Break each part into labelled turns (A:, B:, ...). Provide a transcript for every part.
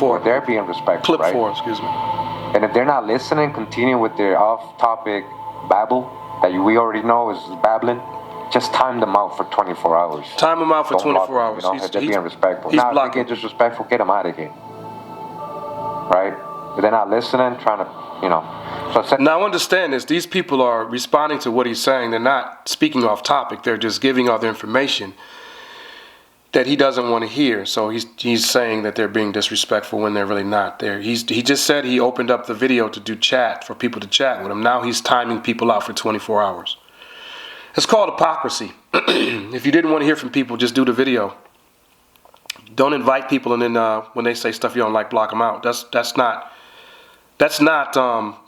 A: where they're being respectful,
B: clip
A: right?
B: 4, excuse me.
A: And if they're not listening, continue with their off-topic babble that we already know is babbling. Just time them out for 24 hours.
B: Time them out for
A: Don't
B: 24
A: block them,
B: hours.
A: you know, if they're being respectful.
B: He's
A: now,
B: blocking.
A: if they get disrespectful, get them out of here. Right? If they're not listening, trying to, you know.
B: Now understand this. These people are responding to what he's saying. They're not speaking off topic. They're just giving other information that he doesn't want to hear. So he's saying that they're being disrespectful when they're really not there. He just said he opened up the video to do chat, for people to chat with him. Now he's timing people out for 24 hours. It's called hypocrisy. If you didn't want to hear from people, just do the video. Don't invite people and then when they say stuff you don't like, block them out. That's not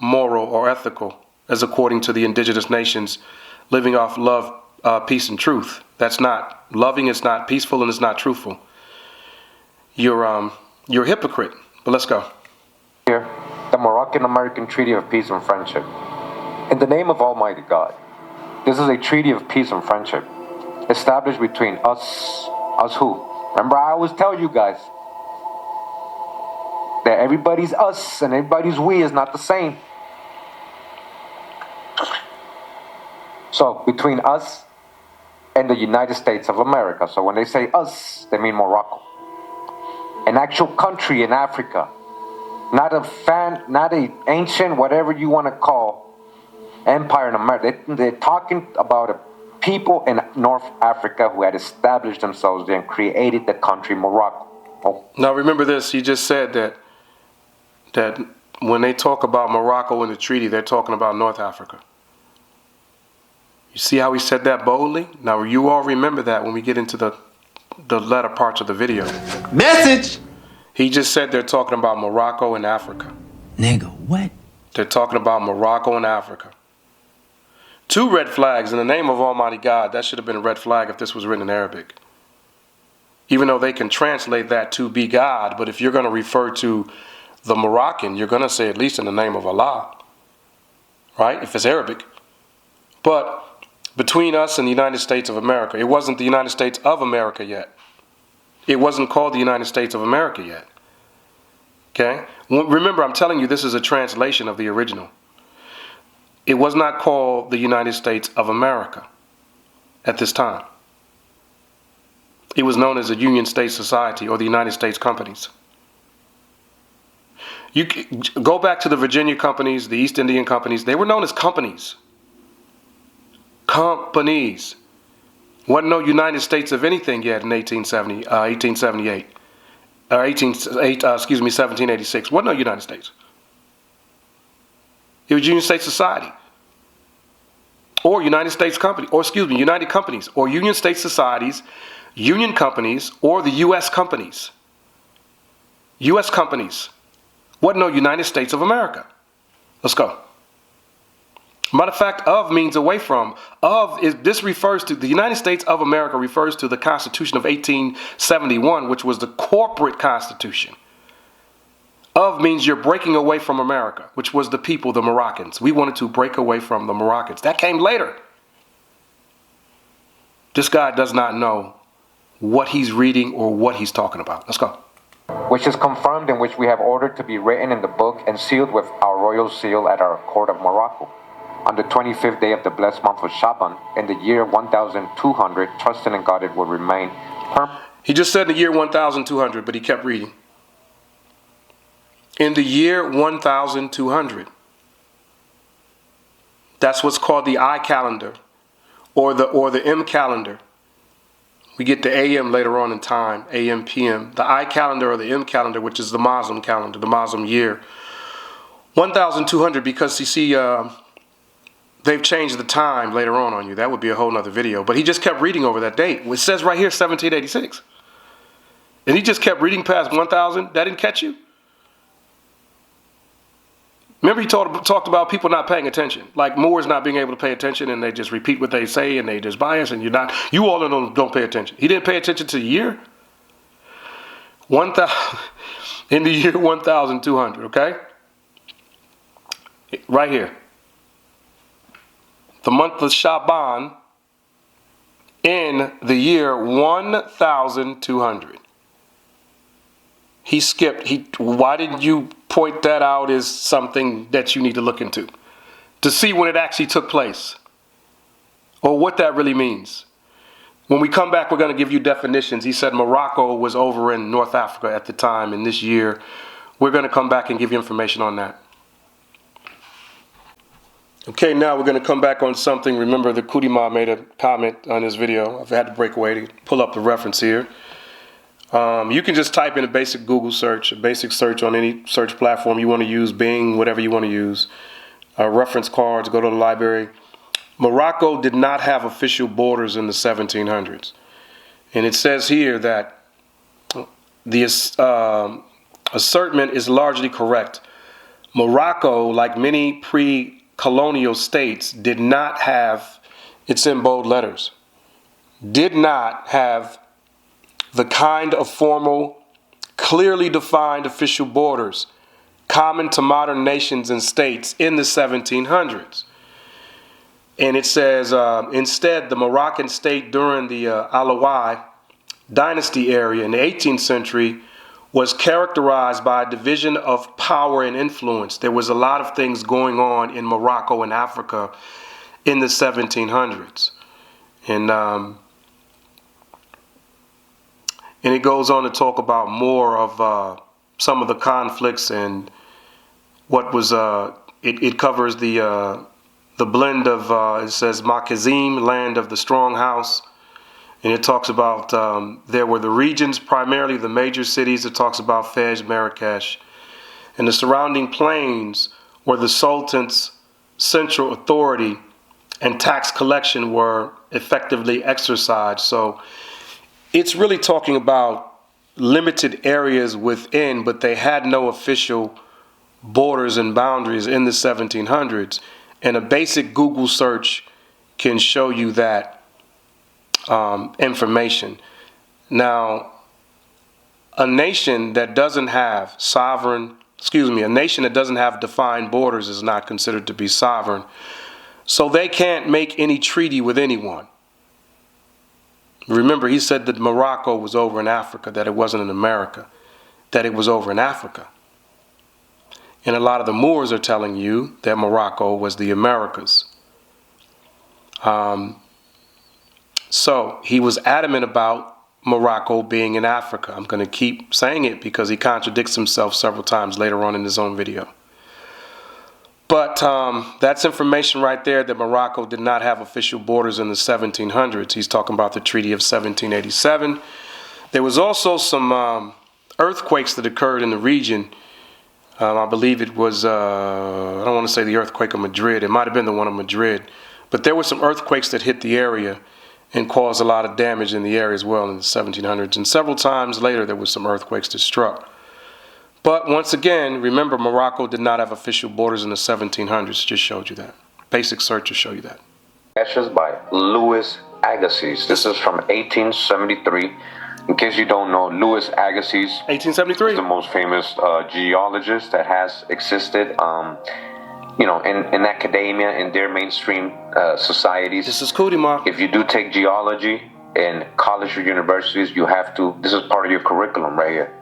B: moral or ethical, as according to the indigenous nations living off love, peace, and truth. That's not loving. It's not peaceful, and it's not truthful. You're a hypocrite. But let's go.
A: Here, the Moroccan American Treaty of Peace and Friendship. In the name of Almighty God, this is a treaty of peace and friendship established between us who? Remember, I always tell you guys that everybody's us and everybody's we is not the same. So between us and the United States of America. So when they say us, they mean Morocco. An actual country in Africa. Not a ancient, whatever you want to call, empire in America. They're talking about a people in North Africa who had established themselves there and created the country Morocco. Oh.
B: Now remember this, he just said that when they talk about Morocco in the treaty, they're talking about North Africa. You see how he said that boldly? Now you all remember that when we get into the latter parts of the video.
C: Message!
B: He just said they're talking about Morocco and Africa.
C: Nigga, what?
B: They're talking about Morocco and Africa. 2 red flags in the name of Almighty God. That should have been a red flag if this was written in Arabic. Even though they can translate that to be God, but if you're going to refer to the Moroccan, you're going to say at least in the name of Allah. Right? If it's Arabic. But between us and the United States of America, it wasn't the United States of America yet. It wasn't called the United States of America yet. Okay? Remember, I'm telling you, this is a translation of the original. It was not called the United States of America at this time. It was known as the Union States Society or the United States Companies. You go back to the Virginia companies, the East Indian companies. They were known as companies. Companies. Wasn't no United States of anything yet in 1878. Or 1786. Wasn't no United States. It was Union States Society. Or United States Company. Or United Companies. Or Union States Societies. Union Companies. Or the U.S. Companies. U.S. Companies. Wasn't no United States of America. Let's go. Matter of fact, of means away from. This refers to, the United States of America refers to the Constitution of 1871, which was the corporate constitution. Of means you're breaking away from America, which was the people, the Moroccans. We wanted to break away from the Moroccans. That came later. This guy does not know what he's reading or what he's talking about. Let's go.
A: Which is confirmed, in which we have ordered to be written in the book and sealed with our royal seal at our court of Morocco. On the 25th day of the blessed month of Shaban, in the year 1200, trusting in God it will remain permanent.
B: He just said in the year 1200, but he kept reading. In the year 1200. That's what's called the I calendar or the M calendar. We get the AM later on in time, AM, PM. The I calendar or the M calendar, which is the Muslim calendar, the Muslim year. 1200 because you see, they've changed the time later on you. That would be a whole nother video. But he just kept reading over that date. It says right here 1786. And he just kept reading past 1000. That didn't catch you? Remember he talked about people not paying attention. Like Moors not being able to pay attention and they just repeat what they say and they just bias and you all don't pay attention. He didn't pay attention to the year. 1000 in the year 1200, okay? Right here. The month of Shaban in the year 1200. He skipped. Why didn't you point that out as something that you need to look into to see when it actually took place or what that really means? When we come back, we're going to give you definitions. He said Morocco was over in North Africa at the time, and this year we're going to come back and give you information on that. Okay, now we're going to come back on something. Remember that Kuirmeo made a comment on this video. I've had to break away to pull up the reference here. You can just type in a basic Google search, a basic search on any search platform you want to use, Bing, whatever you want to use. Reference cards, go to the library. Morocco did not have official borders in the 1700s. And it says here that the assertment is largely correct. Morocco, like many pre-colonial states, did not have, it's in bold letters, did not have the kind of formal, clearly defined official borders common to modern nations and states in the 1700s. And it says, instead, the Moroccan state during the Alawi dynasty area in the 18th century was characterized by a division of power and influence. There was a lot of things going on in Morocco and Africa in the 1700s. And it goes on to talk about more of some of the conflicts and what was, it covers the blend of, it says Makazim, land of the strong house. And it talks about, there were the regions, primarily the major cities. It talks about Fez, Marrakesh. And the surrounding plains where the Sultan's central authority and tax collection were effectively exercised. So it's really talking about limited areas within, but they had no official borders and boundaries in the 1700s. And a basic Google search can show you that information. Now, a nation that doesn't have a nation that doesn't have defined borders is not considered to be sovereign. So they can't make any treaty with anyone. Remember, he said that Morocco was over in Africa, that it wasn't in America, that it was over in Africa. And a lot of the Moors are telling you that Morocco was the Americas. So he was adamant about Morocco being in Africa. I'm going to keep saying it because he contradicts himself several times later on in his own video. But that's information right there that Morocco did not have official borders in the 1700s. He's talking about the Treaty of 1787. There was also some earthquakes that occurred in the region. I believe it was, I don't want to say the earthquake of Madrid. It might have been the one of Madrid. But there were some earthquakes that hit the area and caused a lot of damage in the area as well in the 1700s. And several times later, there was some earthquakes that struck. But once again, remember, Morocco did not have official borders in the 1700s. Just showed you that. Basic search will show you that.
A: Sketches by Louis Agassiz. This is from 1873. In case you don't know, Louis Agassiz
B: 1873
A: is the most famous geologist that has existed, in academia, in their mainstream societies.
B: This is Kuirmeo.
A: If you do take geology in college or universities, you have to, this is part of your curriculum right here.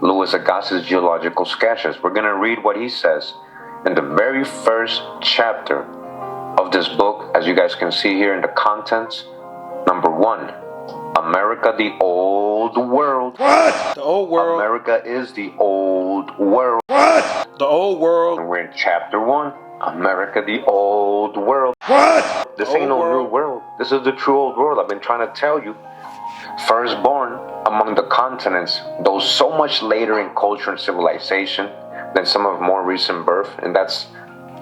A: Louis Agassiz Geological Sketches. We're going to read what he says in the very first chapter of this book, as you guys can see here in the contents. Number 1, America, the old world.
B: What? The old world.
A: America is the old world.
B: What? The old world.
A: And we're in chapter 1. America, the old world.
B: What?
A: This ain't no new world. This is the true old world. I've been trying to tell you. Firstborn among the continents, though so much later in culture and civilization than some of more recent birth, and that's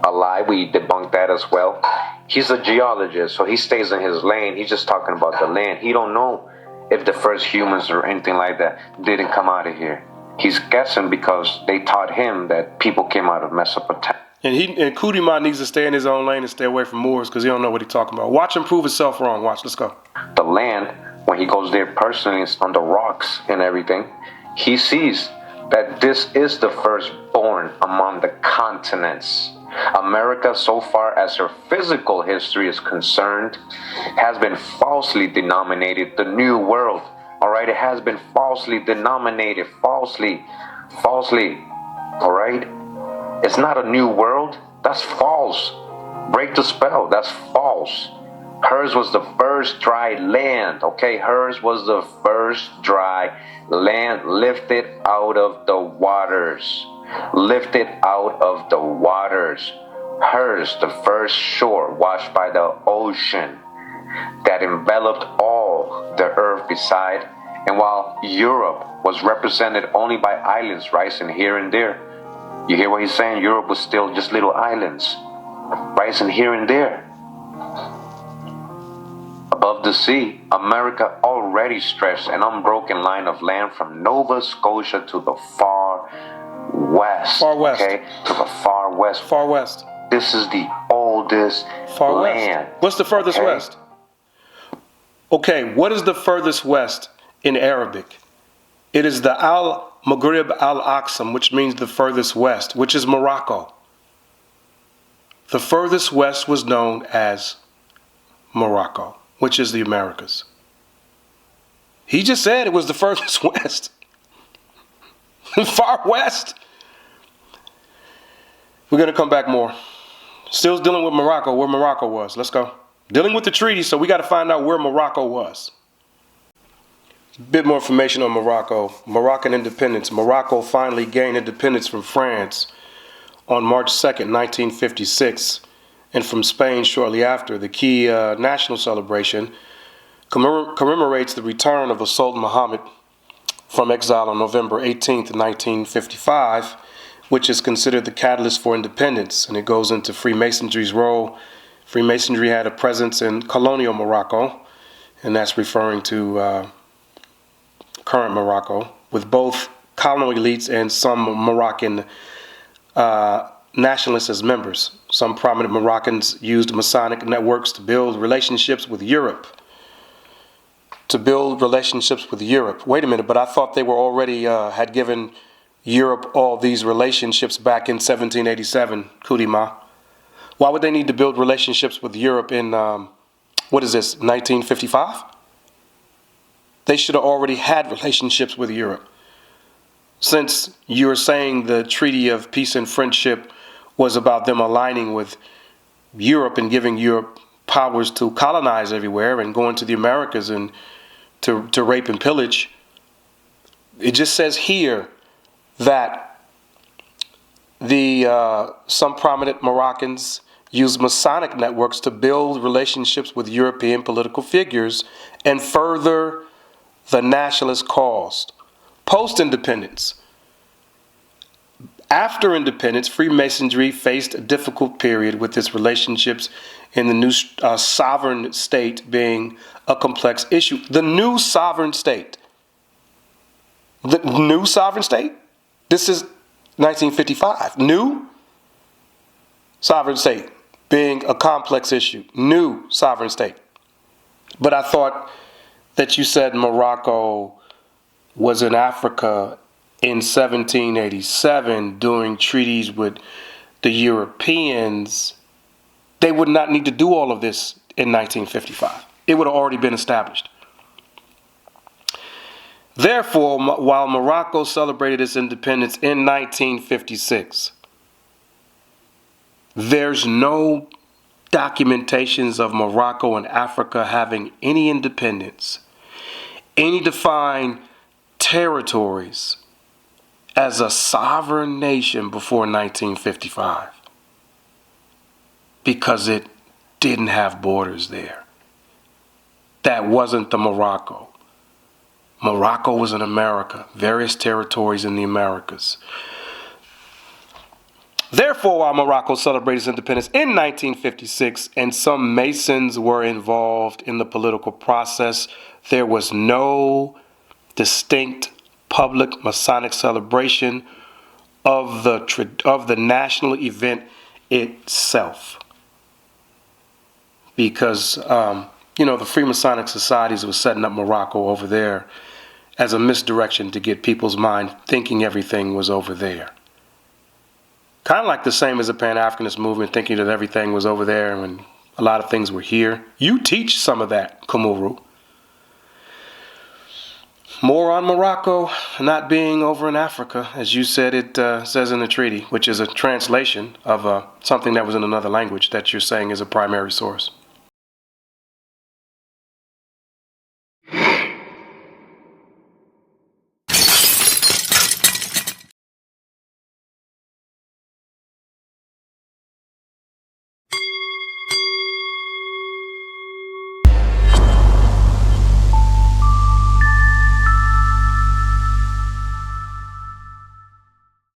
A: a lie. We debunked that as well. He's a geologist, so he stays in his lane. He's just talking about the land. He don't know if the first humans or anything like that didn't come out of here. He's guessing because they taught him that people came out of Mesopotamia.
B: And Kuirmeo needs to stay in his own lane and stay away from Moors because he don't know what he's talking about. Watch him prove himself wrong. Watch. Let's go.
A: The land, when he goes there personally, it's on the rocks and everything, he sees that this is the firstborn among the continents. America, so far as her physical history is concerned, has been falsely denominated the New World. All right, it has been falsely denominated, falsely falsely. All right? It's not a new world. That's false. Break the spell. That's false. Hers was the first dry land. Okay? Hers was the first dry land lifted out of the waters. Lifted out of the waters. Hers, the first shore washed by the ocean that enveloped all the earth beside. And while Europe was represented only by islands rising here and there, you hear what he's saying? Europe was still just little islands rising here and there. Above the sea, America already stretched an unbroken line of land from Nova Scotia to the far west.
B: Far west.
A: Okay? To the far west.
B: Far west.
A: This is the oldest
B: Far
A: land.
B: west. What's the furthest
A: okay?
B: west? Okay, what is the furthest west in Arabic? It is the Al-Maghrib Al-Aqsam, which means the furthest west, which is Morocco. The furthest west was known as Morocco, which is the Americas. He just said it was the furthest west. Far west. We're going to come back more. Still dealing with Morocco, where Morocco was. Let's go. Dealing with the treaty, so we got to find out where Morocco was. A bit more information on Morocco. Moroccan independence. Morocco finally gained independence from France on March 2nd, 1956, and from Spain shortly after. The key national celebration commemorates the return of the Sultan Muhammad from exile on November 18th, 1955, which is considered the catalyst for independence, and it goes into Freemasonry's role. Freemasonry had a presence in colonial Morocco, and that's referring to current Morocco, with both colonial elites and some Moroccan nationalists as members. Some prominent Moroccans used Masonic networks to build relationships with Europe. Wait a minute, but I thought they were already had given Europe all these relationships back in 1787, Kuirmeo. Why would they need to build relationships with Europe in, 1955? They should have already had relationships with Europe. Since you're saying the Treaty of Peace and Friendship was about them aligning with Europe and giving Europe powers to colonize everywhere and go into the Americas and to rape and pillage, it just says here that some prominent Moroccans used Masonic networks to build relationships with European political figures and further the nationalist cause. Post-independence. After independence, Freemasonry faced a difficult period with its relationships in the new sovereign state being a complex issue. The new sovereign state. The new sovereign state? This is 1955. New sovereign state being a complex issue. New sovereign state. But I thought that you said Morocco was in Africa in 1787 doing treaties with the Europeans. They would not need to do all of this in 1955. It would have already been established. Therefore, while Morocco celebrated its independence in 1956, there's no documentations of Morocco and Africa having any independence, any defined territories as a sovereign nation before 1955, because it didn't have borders there. That wasn't the Morocco. Morocco was in America, various territories in the Americas. Therefore, while Morocco celebrated its independence in 1956 and some Masons were involved in the political process, there was no distinct public Masonic celebration of the national event itself. Because, the Freemasonic societies were setting up Morocco over there as a misdirection to get people's mind thinking everything was over there. Kind of like the same as the Pan-Africanist movement, thinking that everything was over there when a lot of things were here. You teach some of that, Kumuru. more on Morocco not being over in Africa, as you said it says in the treaty, which is a translation of something that was in another language that you're saying is a primary source.